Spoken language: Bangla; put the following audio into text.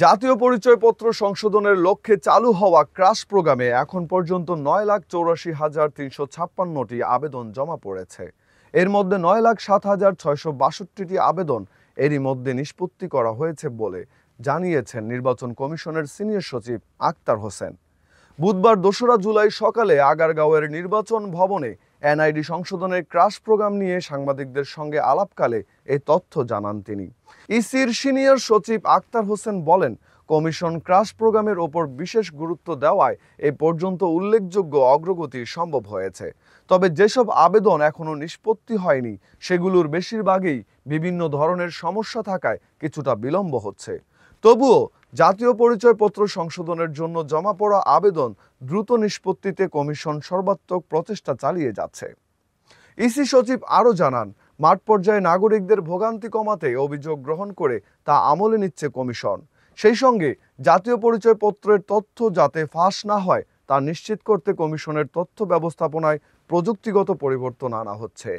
জাতীয় পরিচয়পত্র সংশোধনের লক্ষ্যে চালু হওয়া ক্রাশ প্রোগ্রামে এখন পর্যন্ত 9,84,356টি আবেদন জমা পড়েছে। এর মধ্যে 9,07,662টি আবেদন এরই মধ্যে নিষ্পত্তি করা হয়েছে বলে জানিয়েছেন নির্বাচন কমিশনের সিনিয়র সচিব আক্তার হোসেন। বুধবার 2রা জুলাই সকালে আগারগাঁওয়ের নির্বাচন ভবনে এনআইডি সংশোধনের ক্রাশ প্রোগ্রাম নিয়ে সাংবাদিকদের সঙ্গে আলাপকালে এই তথ্য জানান তিনি। ইসির সিনিয়র সচিব আক্তার হোসেন বলেন, কমিশন ক্রাশ প্রোগ্রামের ওপর বিশেষ গুরুত্ব দেওয়ায় এ পর্যন্ত উল্লেখযোগ্য অগ্রগতি সম্ভব হয়েছে। তবে যেসব আবেদন এখনো নিষ্পত্তি হয়নি সেগুলোর বেশিরভাগই বিভিন্ন ধরনের সমস্যা থাকায় কিছুটা বিলম্ব হচ্ছে। তবুও জাতীয় পরিচয়পত্র সংশোধনের জন্য জমা পড়া আবেদন দ্রুত নিষ্পত্তিতে কমিশন সর্বাত্মক প্রচেষ্টা চালিয়ে যাচ্ছে। ইসি সচিব আরও জানান, মাঠ পর্যায়ে নাগরিকদের ভোগান্তি কমাতে অভিযোগ গ্রহণ করে তা আমলে নিচ্ছে কমিশন। সেই সঙ্গে জাতীয় পরিচয়পত্রের তথ্য যাতে ফাঁস না হয় তা নিশ্চিত করতে কমিশনের তথ্য ব্যবস্থাপনায় প্রযুক্তিগত পরিবর্তন আনা হচ্ছে।